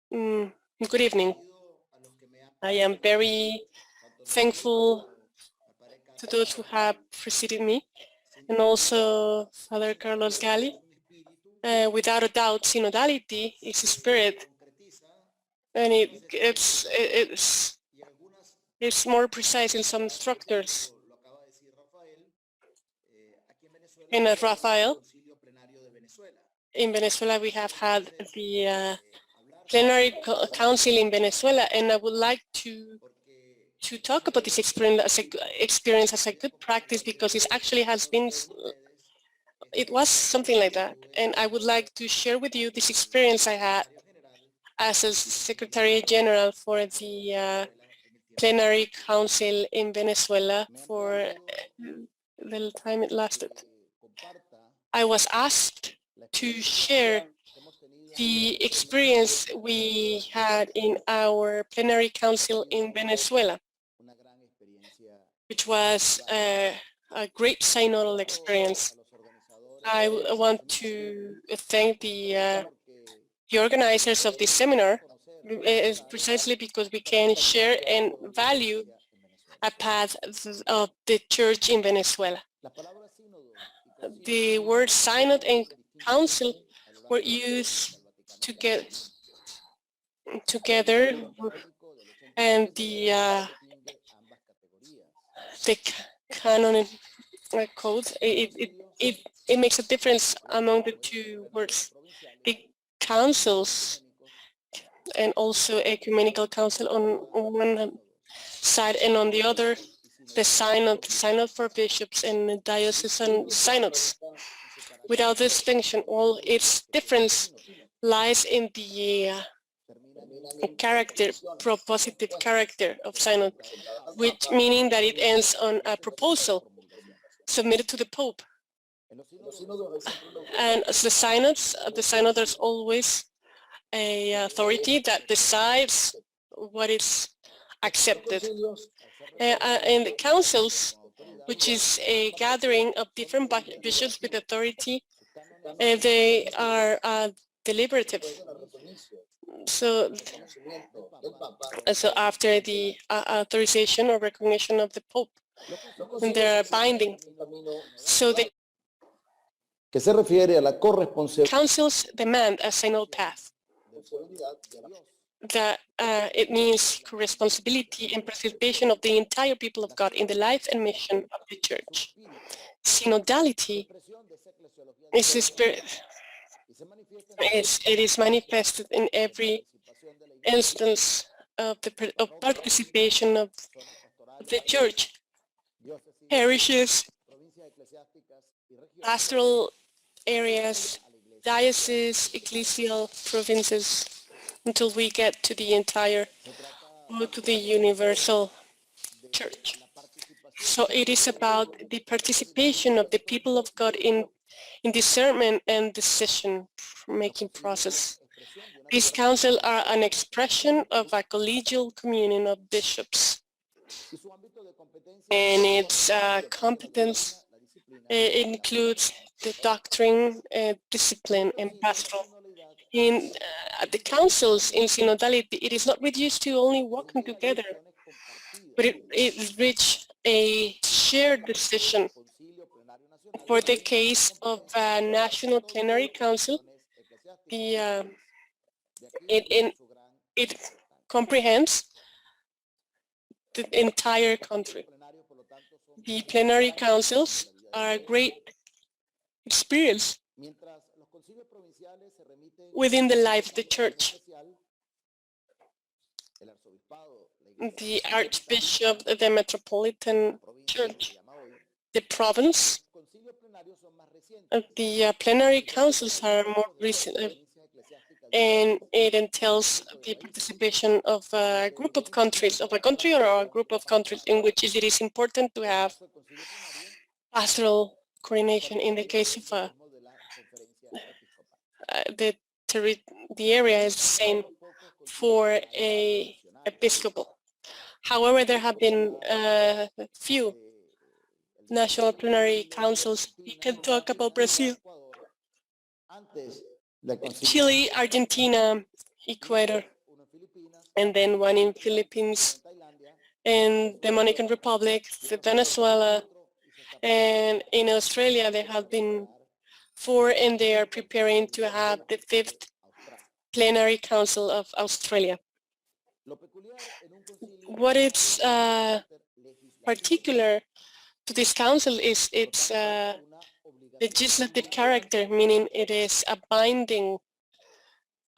Good evening. I am very thankful to those who have preceded me, and also Father Carlos Gali. Without a doubt, synodality is a spirit, and it's more precise in some structures. And as Rafael, in Venezuela, we have had the Plenary Council in Venezuela, and I would like to talk about this experience as a good practice, because it actually it was something like that. And I would like to share with you this experience I had as a Secretary General for the Plenary Council in Venezuela for the time it lasted. I was asked to share the experience we had in our Plenary Council in Venezuela, which was a great synodal experience. I want to thank the organizers of this seminar, precisely because we can share and value a path of the church in Venezuela. The word synod and council were used to get together, and the canon code, it makes a difference among the two words. The councils and also ecumenical council on one side, and on the other, the synod for bishops and the diocesan synods. Without distinction, all its difference lies in the propositive character of synod, which meaning that it ends on a proposal submitted to the Pope. And as the synod, there's always a authority that decides what is accepted. In the councils, which is a gathering of different bishops with authority, they are deliberative. So after the authorization or recognition of the Pope, and they are binding. So the councils demand a synodal path. That it means responsibility and participation of the entire people of God in the life and mission of the church. Synodality is a spirit. It is manifested in every instance of participation of the church, parishes, pastoral areas, dioceses, ecclesial provinces, until we get to the universal church. So it is about the participation of the people of God in discernment and decision-making process. These councils are an expression of a collegial communion of bishops, and its competence includes the doctrine, discipline, and pastoral. In the councils in synodality, it is not reduced to only walking together, but it reached a shared decision. For the case of a national plenary council, it comprehends the entire country. The plenary councils are a great experience within the life of the church. The Archbishop, the Metropolitan Church, the province, the plenary councils are more recent, and it entails the participation of a group of countries, of a country or a group of countries, in which it is important to have pastoral coordination. In the case of the area is the same for a episcopal. However, there have been few national plenary councils. We can talk about Brazil, Chile, Argentina, Ecuador, and then one in Philippines, and the Dominican Republic, Venezuela, and in Australia there have been 4, and they are preparing to have the 5th Plenary Council of Australia. What is particular to this council is its legislative character, meaning it is a binding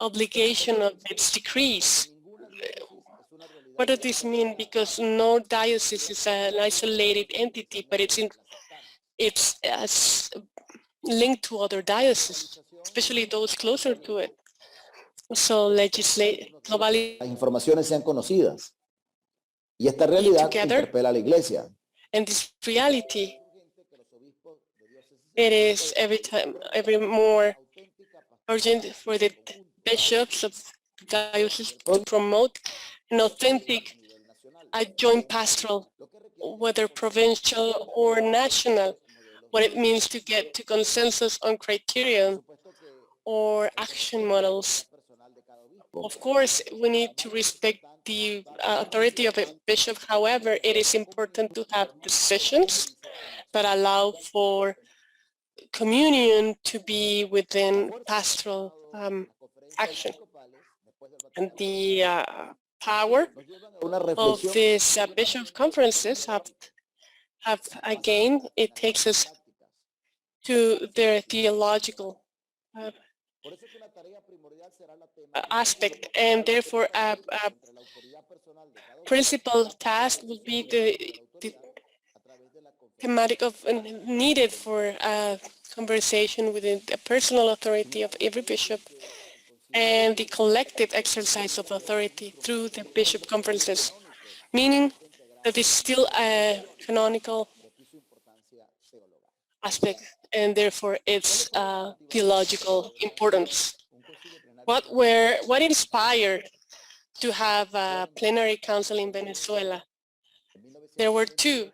obligation of its decrees. What does this mean? Because no diocese is an isolated entity, but it's linked to other dioceses, especially those closer to it. So globally, las informaciones sean conocidas. Y esta realidad interpela a la Iglesia. And this reality, it is every more urgent for the bishops of the diocese to promote an authentic joint pastoral, whether provincial or national, what it means to get to consensus on criteria or action models. Of course, we need to respect the authority of a bishop. However, it is important to have decisions that allow for communion to be within pastoral action. And the power of these bishop conferences have again, it takes us to their theological aspect, and therefore a principal task will be the thematic of needed for conversation within the personal authority of every bishop and the collective exercise of authority through the bishop conferences, meaning that it's still a canonical aspect and therefore its theological importance. What inspired to have a plenary council in Venezuela? There were 2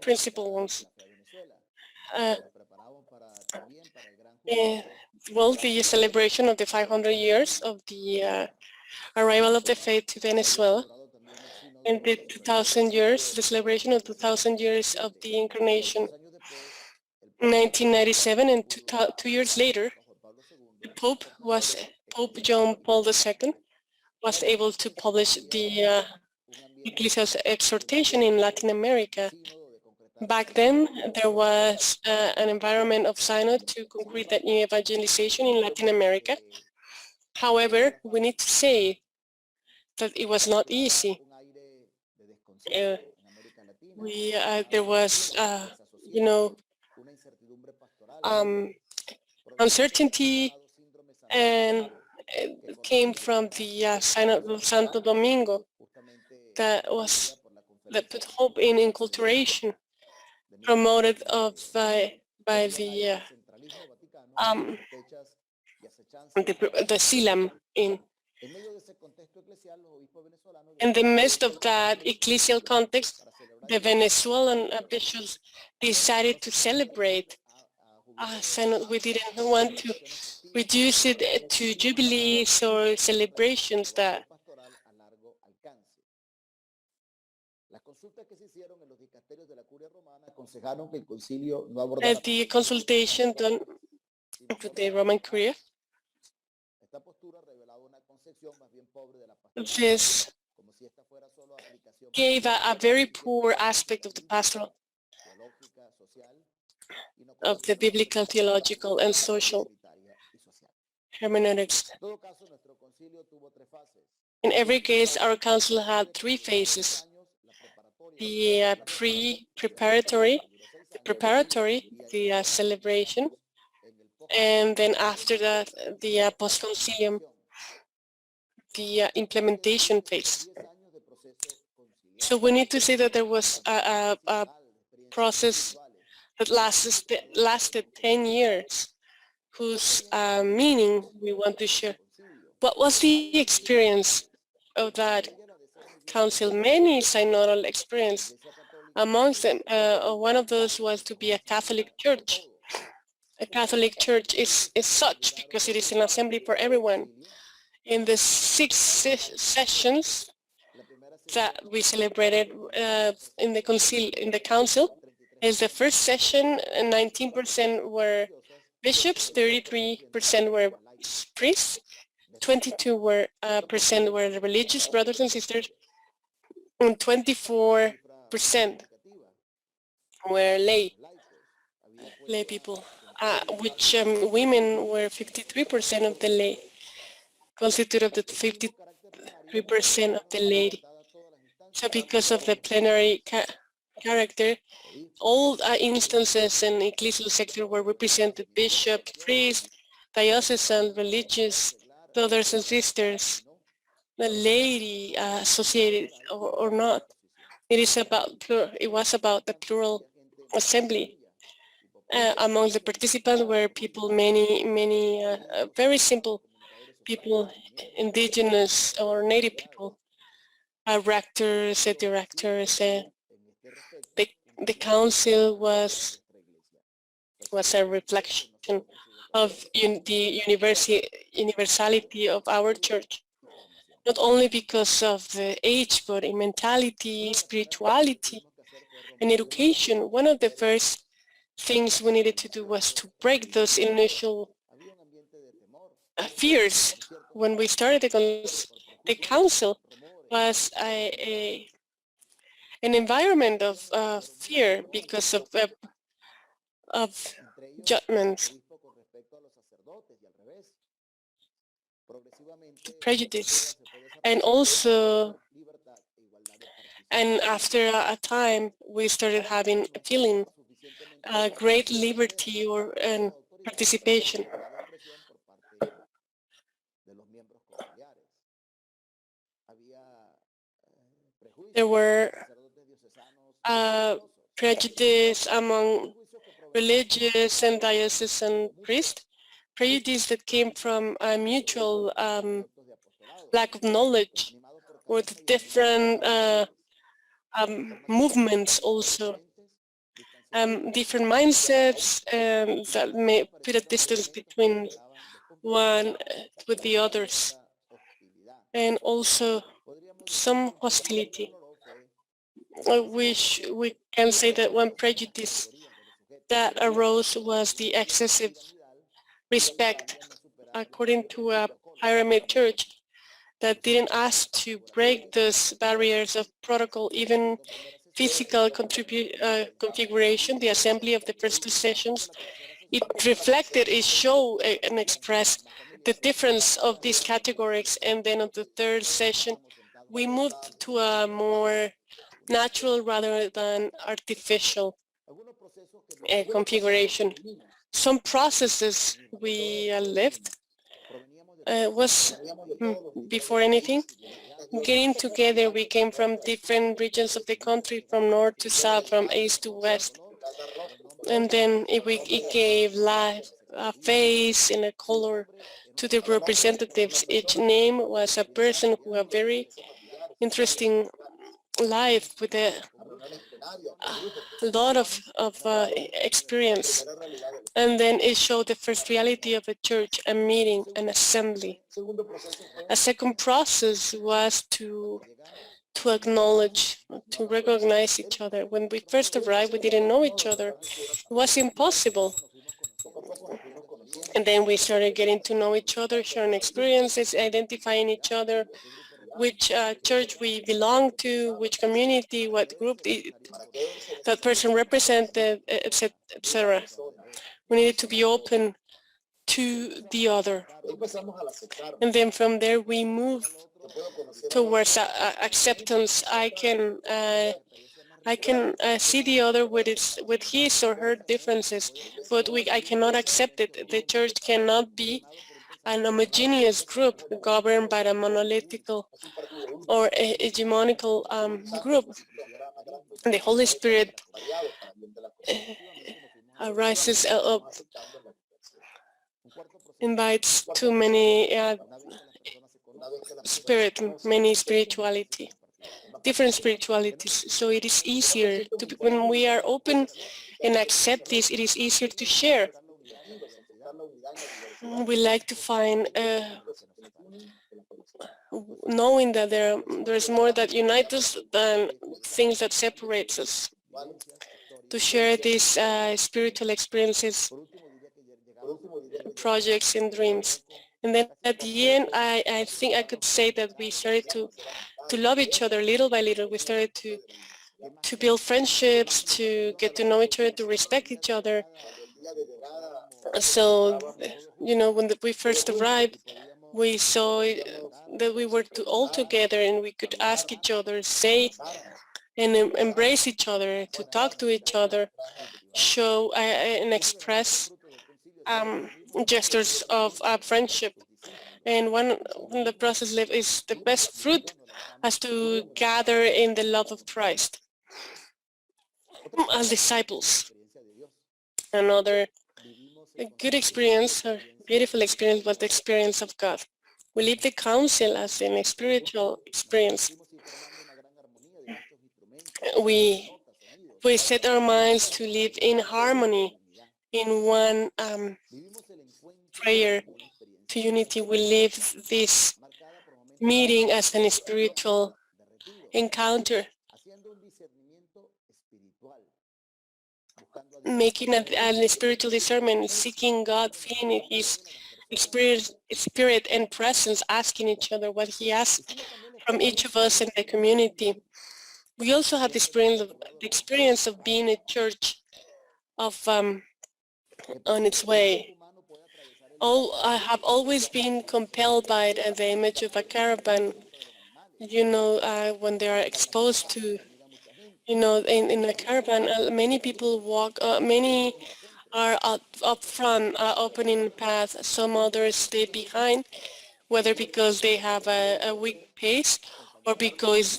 principal ones. Well, the celebration of the 500 years of the arrival of the faith to Venezuela, and the 2,000 years, the celebration of 2,000 years of the incarnation. In 1997, and 2 years later, the Pope John Paul II was able to publish the Ecclesia's exhortation in Latin America. Back then, there was an environment of synod to concrete that new evangelization in Latin America. However, we need to say that it was not easy. There was, uncertainty, and it came from the Synod of Santo Domingo that put hope in enculturation, promoted by the SILAM. In the midst of that ecclesial context, the Venezuelan bishops decided to celebrate synod. We didn't want to reduce it to jubilees or celebrations that the consultation done with the Roman Curia, this gave a very poor aspect of the pastoral, of the biblical, theological, and social hermeneutics. In every case, our council had 3 phases. The preparatory, the celebration, and then after that, the post-concilium, the implementation phase. So we need to say that there was a process that lasted 10 years, whose meaning we want to share. What was the experience of that council? Many synodal experience. Amongst them, one of those was to be a Catholic church. A Catholic church is such because it is an assembly for everyone. In the 6 sessions that we celebrated in the council, is the first session, 19% were bishops, 33% were priests, 22% were the religious brothers and sisters, and 24% were lay people, which women were 53% of the lay, constituted of the 53% of the lady. So because of the plenary character, all instances in the ecclesial sector were represented: bishop, priest, diocesan, religious, brothers and sisters, the laity associated or not. It was about the plural assembly. Among the participants were people, many very simple people, indigenous or native people, rectors, directors. The council was a reflection of the universality of our church, not only because of the age, but in mentality, spirituality, and education. One of the first things we needed to do was to break those initial fears. When we started the council, was an environment of fear because of judgments, prejudice, and also, and after a time, we started feeling great liberty and participation. There were prejudice among religious and diocesan priests, prejudice that came from a mutual lack of knowledge, or the different movements also, different mindsets that may put a distance between one with the others, and also some hostility. I wish we can say that one prejudice that arose was the excessive respect, according to a pyramid church that didn't ask to break those barriers of protocol, even physical configuration. The assembly of the first 2 sessions, it reflected, it showed and expressed the difference of these categories. And then on the 3rd session, we moved to a more natural rather than artificial configuration. Some processes we lived was, before anything, getting together. We came from different regions of the country, from north to south, from east to west. And then it gave life, a face and a color to the representatives. Each name was a person who had a very interesting life with a lot of experience. And then it showed the first reality of a church, a meeting, an assembly. A second process was to acknowledge, to recognize each other. When we first arrived, we didn't know each other. It was impossible. And then we started getting to know each other, sharing experiences, identifying each other, which church we belong to, which community, what group that person represented, etc. We needed to be open to the other. And then from there we move towards acceptance. I can see the other with his or her differences, but I cannot accept it. The church cannot be an homogeneous group governed by a monolithical or hegemonical group. The Holy Spirit arises up, invites too many many spirituality, different spiritualities. So it is easier when we are open and accept this, it is easier to share. We like to find knowing that there's more that unites us than things that separates us, to share these spiritual experiences, projects, and dreams. And then at the end, I think I could say that we started to love each other little by little. We started to build friendships, to get to know each other, to respect each other. So, when we first arrived, we saw that we were all together and we could ask each other, say, and embrace each other, to talk to each other, show and express gestures of friendship. And one the process live is the best fruit as to gather in the love of Christ as disciples. Another good experience or beautiful experience was the experience of God. We live the council as a spiritual experience. We set our minds to live in harmony in one prayer to unity. We live this meeting as a spiritual encounter, making a spiritual discernment, seeking God, feeling His spirit and presence, asking each other what He asks from each of us in the community. We also have the experience of being a church of on its way. I have always been compelled by the image of a caravan. When they are exposed to, in a caravan, many people walk. Many are up front, opening paths. Some others stay behind, whether because they have a weak pace or because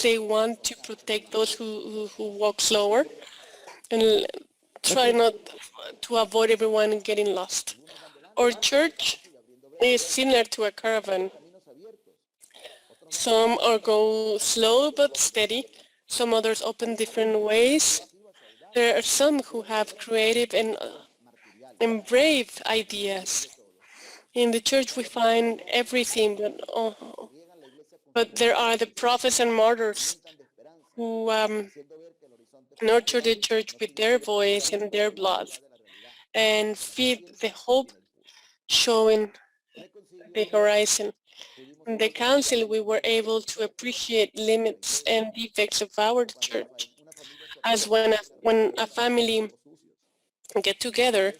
they want to protect those who walk slower and try not to avoid everyone getting lost. Our church is similar to a caravan. Some are go slow but steady. Some others open different ways. There are some who have creative and brave ideas. In the church we find everything, but there are the prophets and martyrs who nurture the church with their voice and their blood and feed the hope showing the horizon. In the council, we were able to appreciate limits and defects of our church, as when a family get together,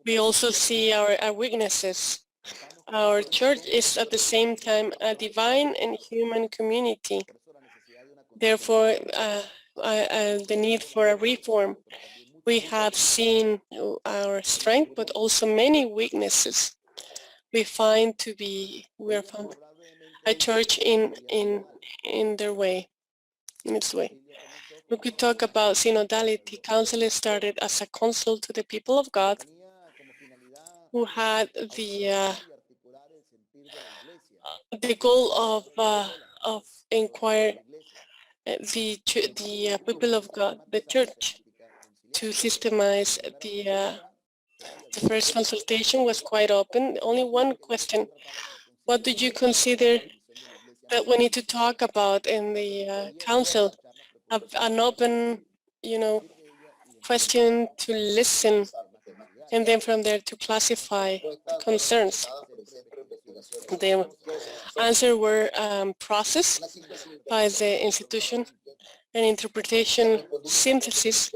we also see our weaknesses. Our church is at the same time a divine and human community. Therefore, the need for a reform. We have seen our strength, but also many weaknesses. We are found a church in their way, in its way. We could talk about synodality. Council started as a council to the people of God who had the goal of inquire the people of God, the church, to systemize the first consultation was quite open. Only one question: what do you consider that we need to talk about in the council? An open, question to listen, and then from there to classify concerns. The answers were processed by the institution, and interpretation synthesis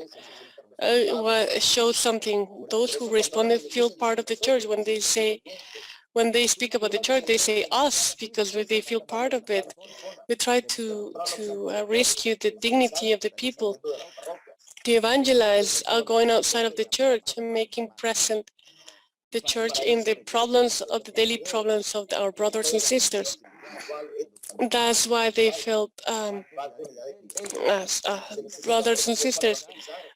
shows something. Those who responded feel part of the church. When they speak about the church, they say us because they feel part of it. We try to rescue the dignity of the people, to evangelize, going outside of the church and making present the church in the problems of the daily problems of our brothers and sisters. That's why they felt as brothers and sisters.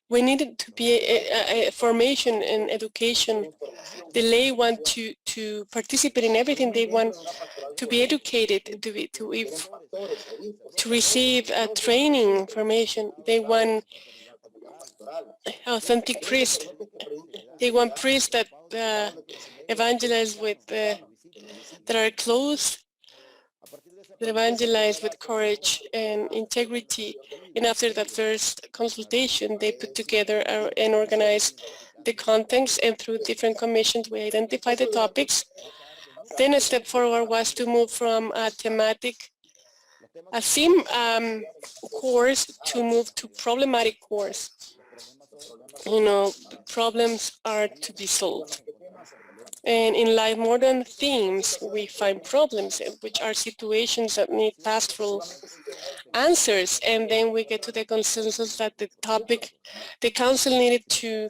We needed to be a formation and education. The lay want to participate in everything. They want to be educated, to receive training, formation. They want authentic priests. They want priests that evangelize with that are close evangelize with courage and integrity. And after that first consultation, they put together and organized the contents, and through different commissions, we identified the topics. Then a step forward was to move from a theme course to move to problematic course. Problems are to be solved. And in life, more than themes, we find problems, which are situations that need pastoral answers. And then we get to the consensus that the council needed to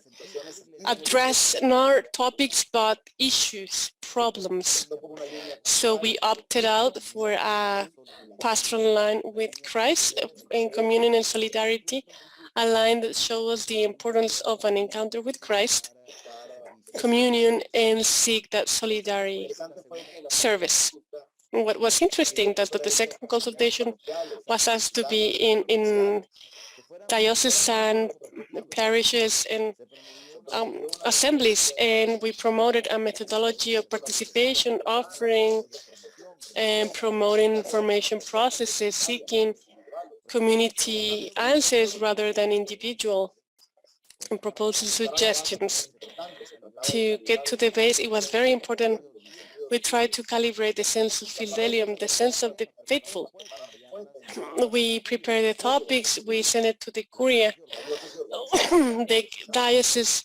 address not topics, but issues, problems. So we opted out for a pastoral line with Christ in communion and solidarity, a line that shows the importance of an encounter with Christ, communion, and seek that solidarity service. What was interesting that the second consultation was asked to be in diocesan parishes and assemblies, and we promoted a methodology of participation, offering and promoting information processes, seeking community answers rather than individual, and proposing suggestions. To get to the base, it was very important. We tried to calibrate the sense of fidelium, the sense of the faithful. We prepare the topics, we send it to the curia. The diocese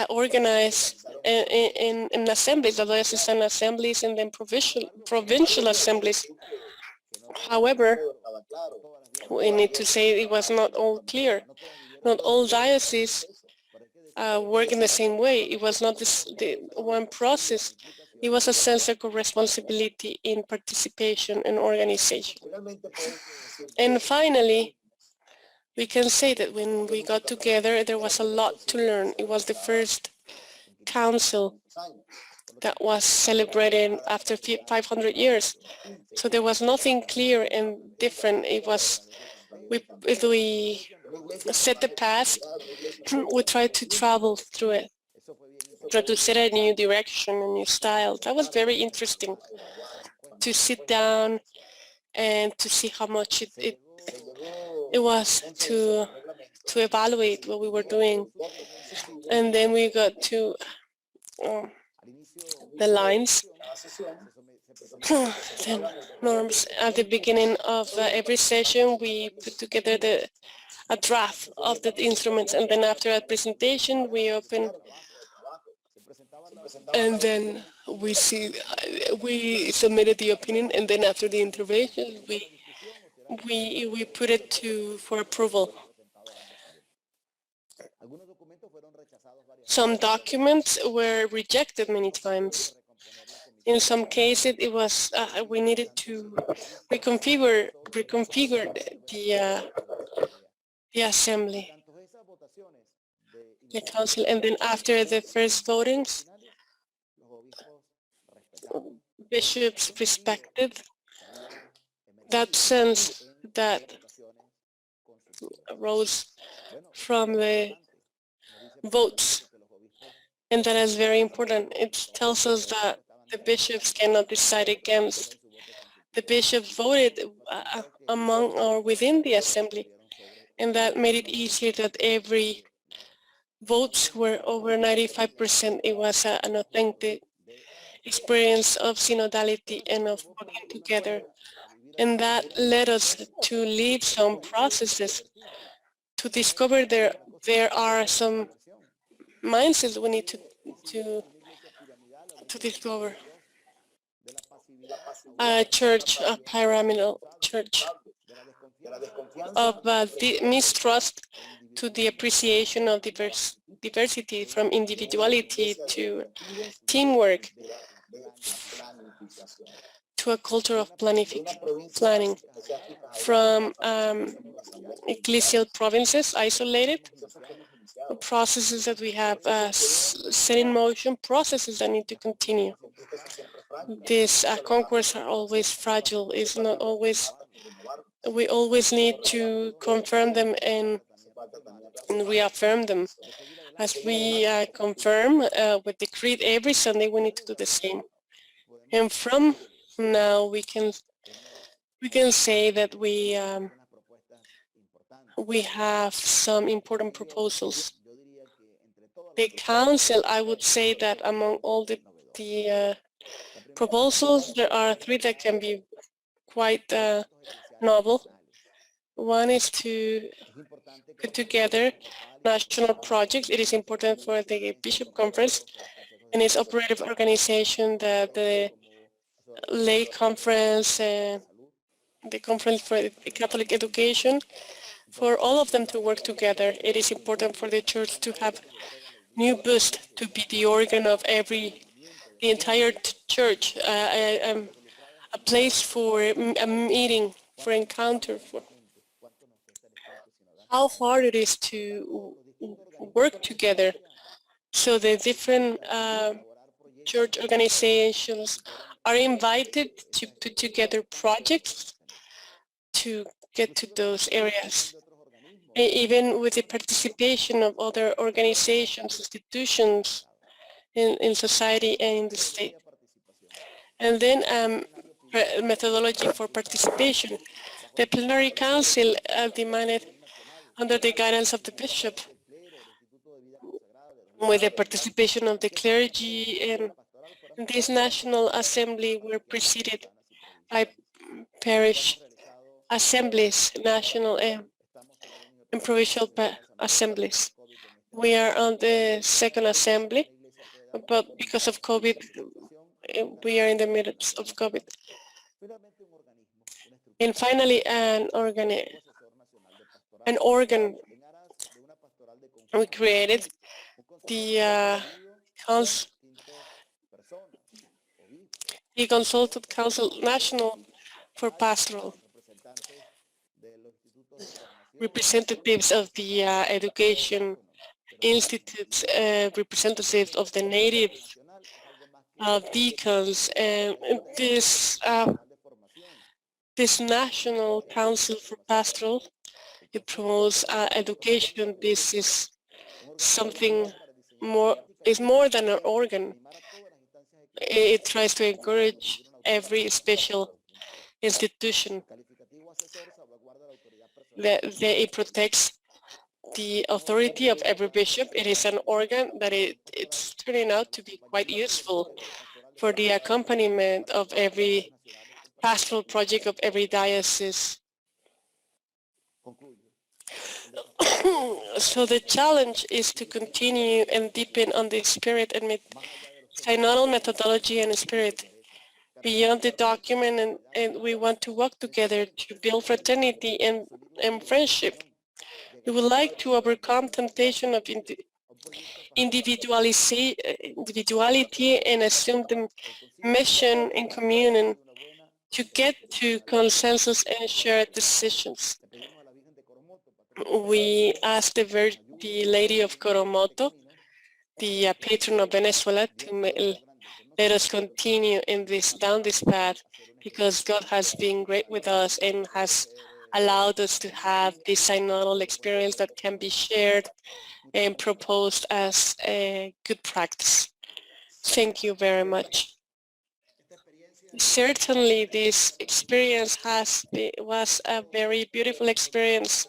organized in assemblies, the diocesan assemblies, and then provincial assemblies. However, we need to say it was not all clear. Not all dioceses work in the same way. It was not the one process. It was a sense of responsibility in participation and organization. And finally, we can say that when we got together, there was a lot to learn. It was the first council that was celebrated after 500 years. So there was nothing clear and different. It was, we set the path, we tried to travel through it, try to set a new direction, a new style. That was very interesting to sit down and to see how much it was to evaluate what we were doing. And then we got to the lines, the norms. At the beginning of every session, we put together a draft of the instruments, and then after a presentation, we open, and then we submitted the opinion, and then after the intervention, we put it for approval. Some documents were rejected many times. In some cases, it was we needed to reconfigure the assembly, the council, and then after the first votings, bishops respected that sense that arose from the votes, and that is very important. It tells us that the bishops cannot decide against. The bishops voted among or within the assembly, and that made it easier that every votes were over 95%. It was an authentic experience of synodality and of working together. And that led us to lead some processes to discover there are some mindsets we need to discover. A church, a pyramidal church of mistrust to the appreciation of diversity, from individuality to teamwork, to a culture of planning, from ecclesial provinces isolated, processes that we have set in motion, processes that need to continue. These conquests are always fragile. It's not always, we always need to confirm them and reaffirm them. As we confirm with the creed every Sunday, we need to do the same. And from now we can we can say that we have some important proposals. The Council, I would say that among all the proposals, there are 3 that can be quite novel. One is to put together national projects. It is important for the Bishop Conference and its operative organization, the lay conference, the Conference for Catholic Education, for all of them to work together. It is important for the Church to have new boost, to be the organ of the entire Church, a place for a meeting, for encounter, for how hard it is to work together. So the different church organizations are invited to put together projects to get to those areas, even with the participation of other organizations, institutions in society and in the state. And then methodology for participation. The Plenary Council demanded, under the guidance of the Bishop, with the participation of the clergy, and this National Assembly were preceded by parish assemblies, national and provincial assemblies. We are on the second assembly, but because of COVID, we are in the midst of COVID. And finally, an organ we created, the Consultative Council National for Pastoral, representatives of the education institutes, representatives of the native deacons, and this National Council for Pastoral, it promotes education. This is something more, is more than an organ. It tries to encourage every special institution. It protects the authority of every bishop. It is an organ that it's turning out to be quite useful for the accompaniment of every pastoral project of every diocese. So the challenge is to continue and deepen on the spirit and synodal methodology and spirit beyond the document, and we want to work together to build fraternity and friendship. We would like to overcome temptation of individuality and assume the mission in communion to get to consensus and shared decisions. We asked the Lady of Coromoto, the patron of Venezuela, to let us continue down this path, because God has been great with us and has allowed us to have this synodal experience that can be shared and proposed as a good practice. Thank you very much. Certainly, this experience was a very beautiful experience.